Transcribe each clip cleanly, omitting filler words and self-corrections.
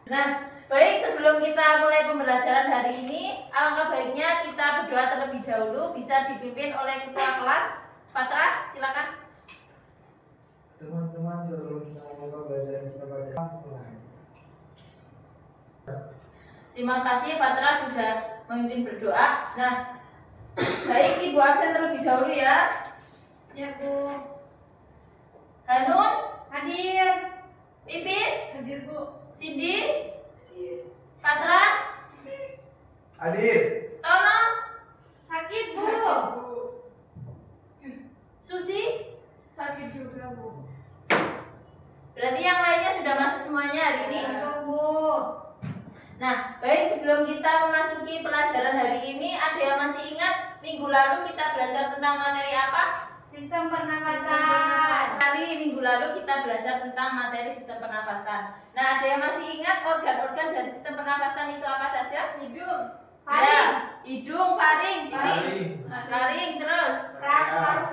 Nah, baik, sebelum kita mulai pembelajaran hari ini, alangkah baiknya kita berdoa terlebih dahulu, bisa dipimpin oleh ketua kelas. Patra, silakan. Teman-teman, sebelum kita mulai belajar kita mulai. Terima kasih Patra sudah memimpin berdoa. Nah, baik, Ibu absen terlebih dahulu ya. Ya, Bu. Hanun, Hadir. Pipin, Hadir, Bu. Cindy, Patra, Hadir. Tono, Sakit, Bu. Susi. Sakit juga, Bu. Berarti yang lainnya sudah masuk semuanya hari ini. Masuk, Bu. Nah, baik, sebelum kita memasuki pelajaran hari ini, ada yang masih ingat minggu lalu kita belajar tentang materi apa? Sistem pernafasan. Minggu lalu kita belajar tentang materi sistem pernafasan. Nah, ada yang masih ingat organ-organ dari sistem pernafasan itu apa saja? Hidung. Ya, Faring. hidung, faring, sini. Faring. Faring, terus.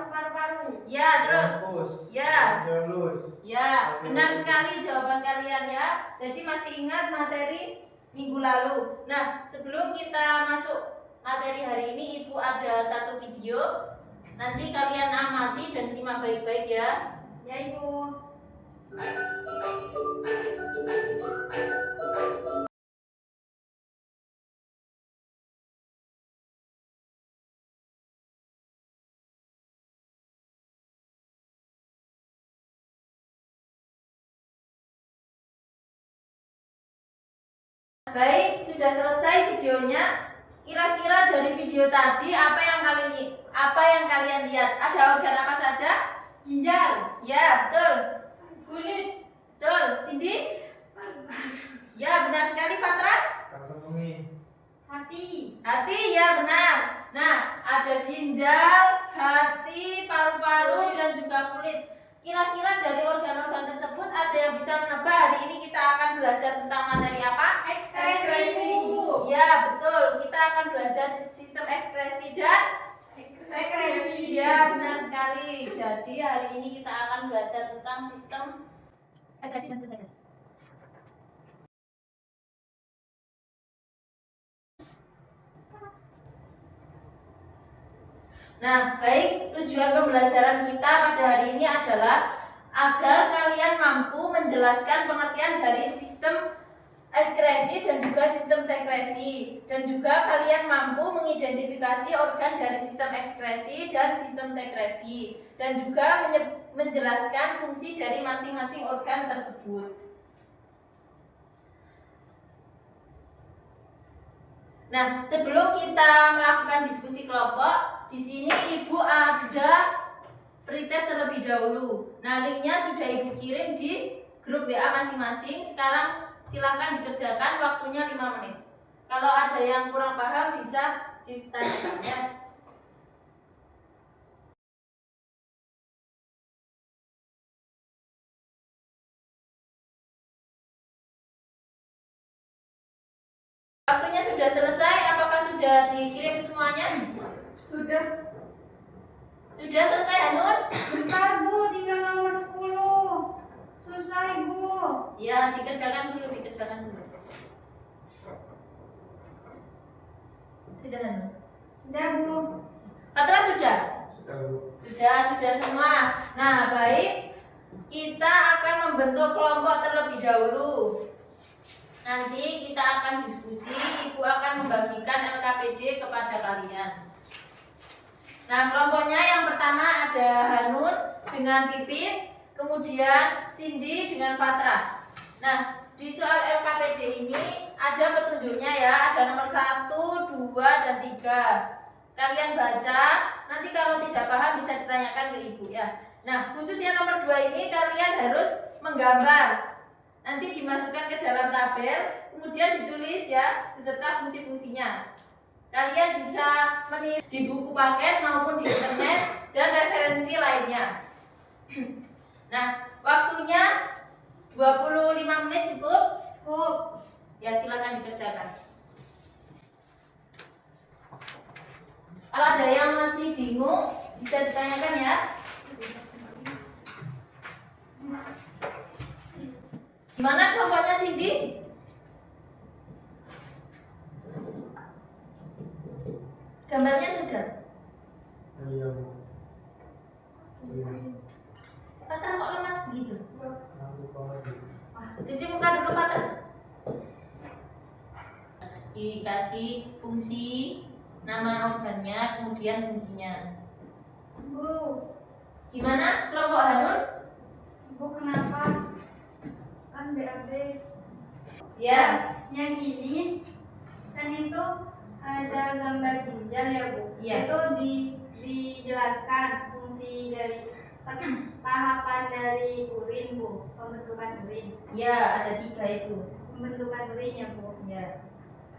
Paru-paru. Ya, terus. Fokus. Ya. Lulus. Ya, benar sekali jawaban kalian ya. Jadi masih ingat materi minggu lalu. Nah, sebelum kita masuk materi hari ini, Ibu ada satu video. Nanti kalian amati dan simak baik-baik ya. Ya, Ibu. Baik, sudah selesai videonya. Kira-kira dari video tadi apa yang kalian lihat? Ada organ apa saja? Ginjal. Ya, betul. Kulit. Betul. Cindy? Ya, benar sekali Patra. Kantong Hati. Hati, ya benar. Nah, ada ginjal, hati, paru-paru, dan juga kulit. Kira-kira dari organ-organ tersebut ada yang bisa menebak? Hari ini kita akan belajar tentang materi apa? Ekskresi, Bu. Ya, betul. Kita akan belajar sistem ekskresi dan Sekresi. ya, benar sekali. Jadi hari ini kita akan belajar tentang sistem ekskresi dan sistem sekresi. Nah, baik, tujuan pembelajaran kita pada hari ini adalah agar kalian mampu menjelaskan pengertian dari sistem ekskresi dan juga sistem sekresi, dan juga kalian mampu mengidentifikasi organ dari sistem ekskresi dan sistem sekresi, dan juga menjelaskan fungsi dari masing-masing organ tersebut. Nah, sebelum kita melakukan diskusi kelompok, di sini Ibu ada pretest terlebih dahulu. Nah, linknya sudah Ibu kirim di grup WA masing-masing. Sekarang silakan dikerjakan, waktunya 5 menit. Kalau ada yang kurang paham bisa ditanyakan ya. Waktunya sudah selesai, apakah sudah dikirim semuanya? Sudah. Sudah selesai, Hanur? Bentar, Bu. Tinggal nomor 10. Selesai, Bu. Ya, dikerjakan dulu. Sudah, Hanur? Sudah, Bu. Patra sudah? Sudah, Bu. Sudah semua. Nah, baik. Kita akan membentuk kelompok terlebih dahulu. Nanti kita akan diskusi, Ibu akan membagikan LKPD kepada kalian. Nah, kelompoknya yang pertama ada Hanun dengan Pipin, kemudian Cindy dengan Patra. Nah, di soal LKPD ini ada petunjuknya ya, ada nomor 1, 2, dan 3. Kalian baca, nanti kalau tidak paham bisa ditanyakan ke Ibu ya. Nah, khusus yang nomor 2 ini kalian harus menggambar. Nanti dimasukkan ke dalam tabel, kemudian ditulis ya beserta fungsi-fungsinya. Kalian bisa meniru di buku paket maupun di internet dan referensi lainnya. Nah, waktunya 25 menit cukup? Cukup. Ya, silakan dikerjakan. Kalau ada yang masih bingung, bisa ditanyakan ya. Gimana kelompoknya Cindy? Gambarnya sudah. Iya, Bu. Iya. Fatra kok lemas begitu? Ngantuk banget, Bu. Cuci muka dulu Fatra. Dikasih fungsi nama organnya, kemudian fungsinya. Bu, Gimana kelompok Hanun? Bu kenapa? Kan BAB. Ya, Yang ini kan itu ada gambar ginjal ya Bu. Iya. Itu dijelaskan fungsi dari tahapan dari urin Bu, pembentukan urin. ya ada 3 itu. Pembentukan urin ya Bu. Ya,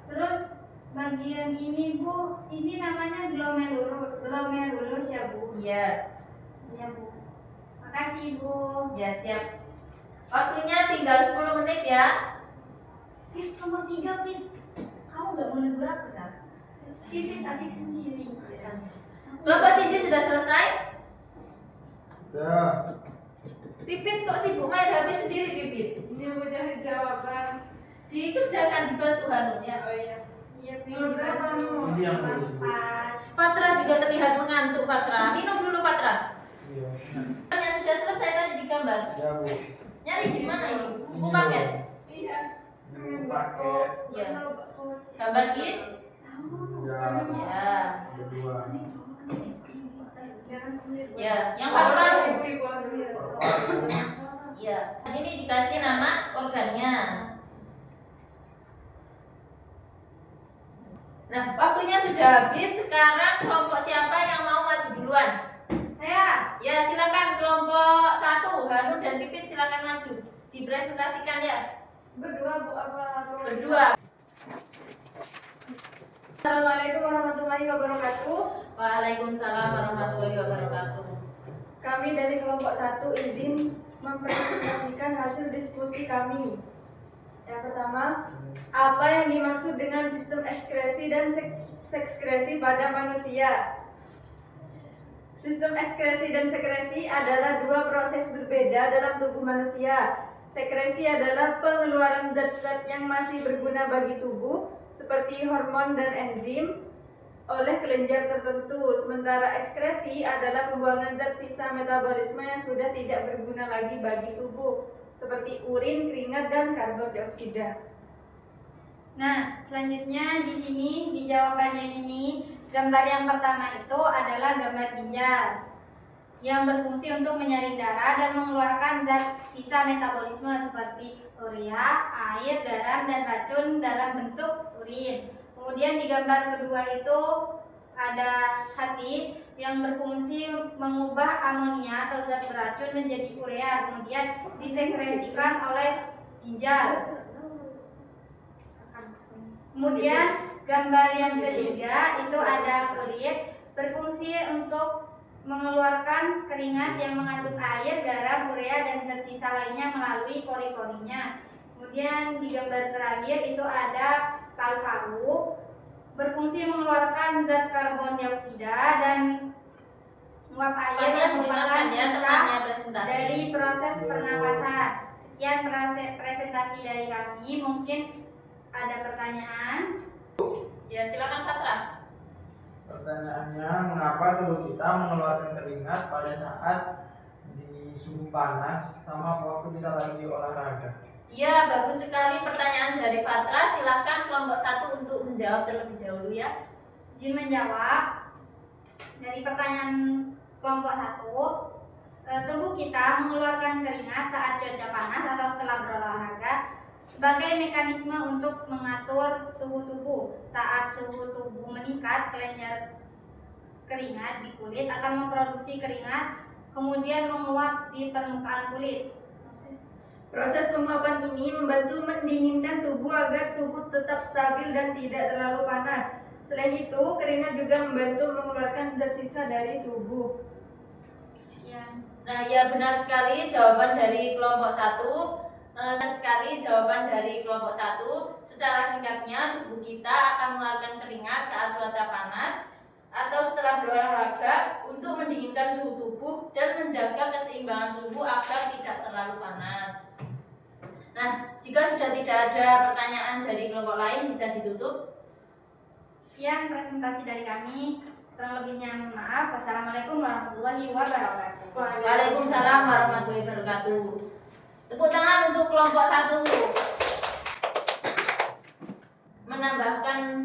Terus bagian ini Bu, ini namanya glomerulus ya Bu. ya, Ya Bu. Makasih Bu. ya siap. Waktunya tinggal 10 menit ya. Fit nomor 3 Fit. Kamu nggak mau negur aku kan? Fit asik sendiri. Kelompok Cindy sudah selesai? Udah. Pipit kok sibuk main HP sendiri Pipit? Ini mau cari jawaban. Dikerjakan dibantu Hanun ya. Oh iya. Iya Fit. Nomor berapa, Bu? Ini yang bagus, Bu. Fatra juga terlihat mengantuk Fatra. Minum dulu Fatra. Iya. Yang sudah selesai tadi digambar. Ya, Bu. Nyari di mana ini? Buku paket. Iya. Ini paket. Ya. Gambar gin? Ya. Ya. Ada 2. Ya. Yang paru-paru? Ibu-ibu. Ya. Di sini dikasih nama organnya. Nah, waktunya sudah habis. Sekarang kelompok siapa yang mau maju duluan? Saya. Ya, silakan kelompok 1, Hanun dan Pipit silakan maju. Dipresentasikan ya. Berdua Bu apa? Berdua. Assalamualaikum warahmatullahi wabarakatuh. Waalaikumsalam warahmatullahi wabarakatuh. Kami dari kelompok 1 izin mempresentasikan hasil diskusi kami. Yang pertama, apa yang dimaksud dengan sistem ekskresi dan sekskresi pada manusia? Sistem ekskresi dan sekresi adalah 2 proses berbeda dalam tubuh manusia. Sekresi adalah pengeluaran zat-zat yang masih berguna bagi tubuh, seperti hormon dan enzim, oleh kelenjar tertentu. Sementara ekskresi adalah pembuangan zat sisa metabolisme yang sudah tidak berguna lagi bagi tubuh, seperti urin, keringat, dan karbon dioksida. Nah, selanjutnya di sini di jawabannya ini gambar yang pertama itu adalah gambar ginjal yang berfungsi untuk menyaring darah dan mengeluarkan zat sisa metabolisme seperti urea, air, garam, dan racun dalam bentuk urin. Kemudian di gambar kedua itu ada hati yang berfungsi mengubah amonia atau zat beracun menjadi urea, kemudian disekresikan oleh ginjal. Kemudian gambar yang ketiga itu ada kulit, berfungsi untuk mengeluarkan keringat yang mengandung air, garam, urea, dan zat sisa lainnya melalui pori-porinya. Kemudian di gambar terakhir itu ada paru-paru, berfungsi mengeluarkan zat karbon dioksida dan uap air yang merupakan sisa dari proses pernapasan. Sekian presentasi dari kami. Mungkin ada pertanyaan? Ya, silakan Patra. Pertanyaannya, mengapa tubuh kita mengeluarkan keringat pada saat di suhu panas sama waktu kita lagi olahraga? Ya, bagus sekali pertanyaan dari Patra. Silakan kelompok 1 untuk menjawab terlebih dahulu ya. Izin menjawab. Dari pertanyaan kelompok 1, tubuh kita mengeluarkan keringat saat cuaca panas atau setelah berolahraga sebagai mekanisme untuk mengatur suhu tubuh. Saat suhu tubuh meningkat, kelenjar keringat di kulit akan memproduksi keringat, kemudian menguap di permukaan kulit. Proses penguapan ini membantu mendinginkan tubuh agar suhu tetap stabil dan tidak terlalu panas. Selain itu, keringat juga membantu mengeluarkan zat sisa dari tubuh. Sekian. Nah, ya benar sekali jawaban dari kelompok 1. Sekali jawaban dari kelompok 1. Secara singkatnya, tubuh kita akan mengeluarkan keringat saat cuaca panas atau setelah berolahraga untuk mendinginkan suhu tubuh dan menjaga keseimbangan suhu agar tidak terlalu panas. Nah, jika sudah tidak ada pertanyaan dari kelompok lain bisa ditutup. Sekian presentasi dari kami. Kurang lebihnya mohon maaf. Wassalamualaikum warahmatullahi wabarakatuh. Waalaikumsalam warahmatullahi wabarakatuh. Tepuk tangan untuk kelompok 1. Menambahkan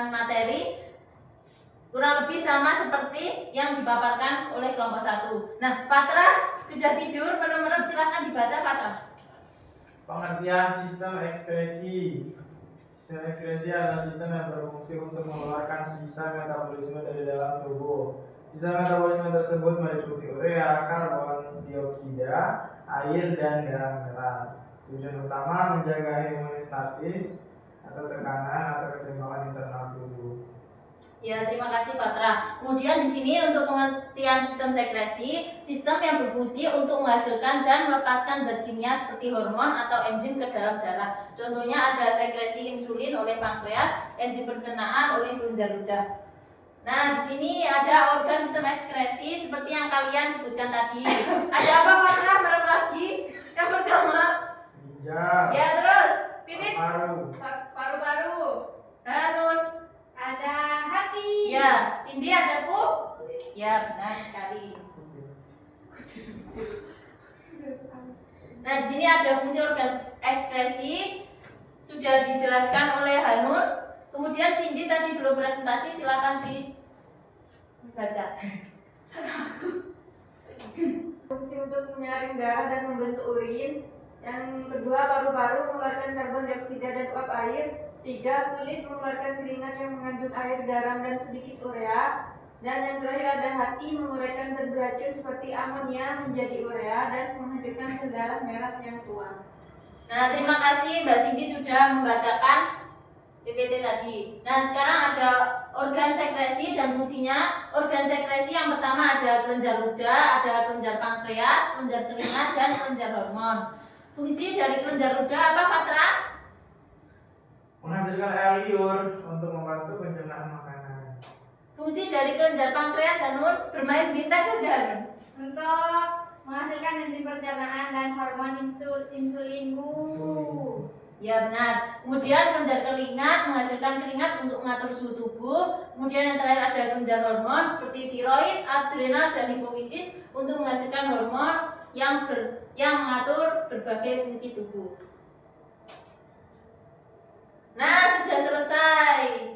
materi kurang lebih sama seperti yang dipaparkan oleh kelompok 1. Nah, Fatra sudah tidur, menurut silahkan dibaca Fatra. Pengertian sistem ekskresi. Sistem ekskresi adalah sistem yang berfungsi untuk mengeluarkan sisa metabolisme dari dalam tubuh. Sisa metabolisme tersebut meliputi urea, karbon dioksida, air, dan garam merah. Tujuan utama menjaga homeostatis atau tekanan atau keseimbangan internal tubuh. Ya, terima kasih Fatra. Kemudian di sini untuk pengertian sistem sekresi, sistem yang berfungsi untuk menghasilkan dan melepaskan zat kimia seperti hormon atau enzim ke dalam darah. Contohnya ada sekresi insulin oleh pankreas, enzim pencernaan oleh kelenjar ludah. Nah, di sini ada organ sistem ekskresi seperti yang kalian sebutkan tadi. Ada apa Fatra? Berapa lagi? Yang pertama. Ginjal. Ya, terus. Pipit. Paru. Paru-paru. Hanun. Ada hati. Ya, Cindy ada ku? Ya, benar sekali. Nah, di sini ada fungsi organ ekskresi sudah dijelaskan oleh Hanun. Kemudian Cindy tadi belum presentasi, silakan dibaca. Fungsi untuk menyaring darah dan membentuk urin. Yang kedua, paru-paru mengeluarkan karbon dioksida dan uap air. 3. Kulit mengeluarkan keringat yang mengandung air, garam, dan sedikit urea. Dan yang terakhir ada hati menguraikan zat beracun seperti amonia menjadi urea dan menghancurkan sel darah merah yang tua. Nah, terima kasih Mbak Cindy sudah membacakan PPT tadi. Nah, sekarang ada organ sekresi dan fungsinya. Organ sekresi yang pertama ada kelenjar ludah, ada kelenjar pankreas, kelenjar keringat, dan kelenjar hormon. Fungsi dari kelenjar ludah apa Fatra? Menghasilkan air liur untuk membantu pencernaan makanan. Fungsi dari kelenjar pankreas Hanun bermain bintang saja Hanun. Untuk menghasilkan enzim pencernaan dan hormon insulin. Ya benar. Kemudian kelenjar keringat menghasilkan keringat untuk mengatur suhu tubuh. Kemudian yang terakhir ada kelenjar hormon seperti tiroid, adrenal, dan hipofisis untuk menghasilkan hormon yang mengatur berbagai fungsi tubuh. Nah, sudah selesai.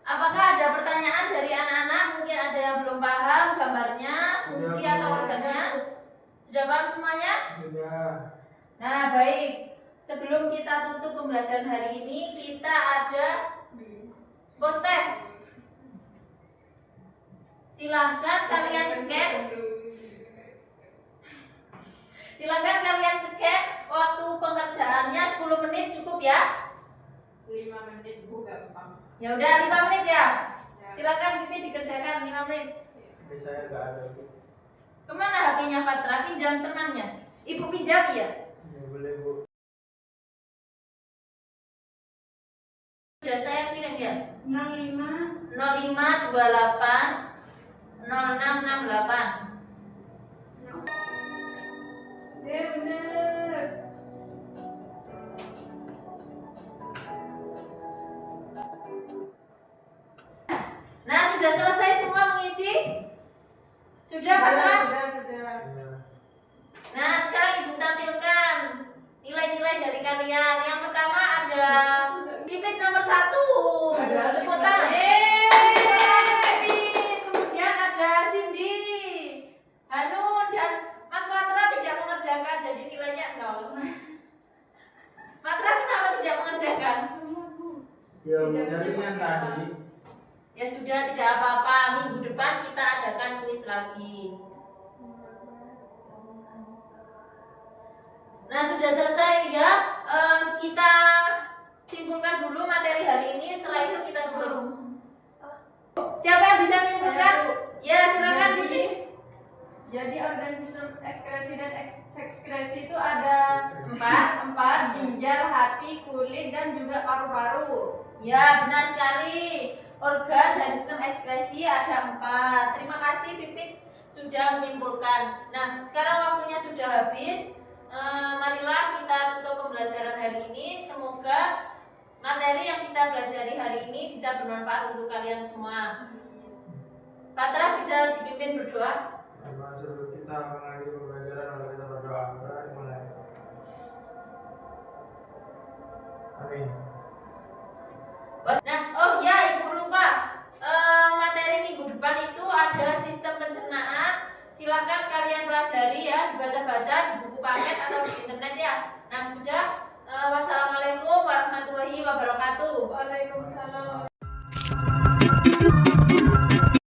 Apakah ada pertanyaan dari anak-anak? Mungkin ada yang belum paham gambarnya, fungsi atau organnya? Sudah paham semuanya? Sudah. Nah, baik. Sebelum kita tutup pembelajaran hari ini, kita ada post test. Silahkan kalian scan. Silahkan kalian scan. Waktu pengerjaannya 10 menit cukup ya? 5 menit Bu, gampang. Ya udah 5 menit ya. Silakan Pipi dikerjakan 5 menit. Tapi saya nggak ada. Kemana HP-nya Fatra? Pinjam temannya. Ibu pinjam ya? Ya boleh Bu. Sudah saya kirim ya. 05 0528 0668. Ya bener. Nah, sudah selesai semua mengisi? Sudah Fatra? Sudah. Nah, sekarang Ibu tampilkan nilai-nilai dari kalian. Yang pertama ada Pipit nomor 1. Tepuk tangan. Pipit. Kemudian ada Cindy, Hanun, dan Mas Fatra tidak mengerjakan, jadi nilainya 0. Fatra kenapa tidak mengerjakan? Ya jadi yang tadi. Ya sudah, tidak apa-apa. Minggu depan kita adakan kuis lagi. Nah, sudah selesai ya. Kita simpulkan dulu materi hari ini. Setelah itu kita tutup. Siapa yang bisa menyimpulkan? Ya, silakan Bibi. Jadi organ sistem ekskresi dan sekresi itu ada 4. ginjal, hati, kulit, dan juga paru-paru. Ya, benar sekali. Organ dari sistem ekskresi ada 4. Terima kasih Pipit sudah menyimpulkan. Nah, sekarang waktunya sudah habis. Marilah kita tutup pembelajaran hari ini. Semoga materi yang kita pelajari hari ini bisa bermanfaat untuk kalian semua. Patra bisa dipimpin berdoa. Sebelum kita mengakhiri pembelajaran, mari kita berdoa. Dimulai. Amin. Nah, oh ya, Ibu lupa. Materi minggu depan itu ada sistem pencernaan. Silahkan kalian pelajari ya, dibaca-baca di buku paket atau di internet ya. Nah, sudah. Wassalamualaikum warahmatullahi wabarakatuh. Waalaikumsalam.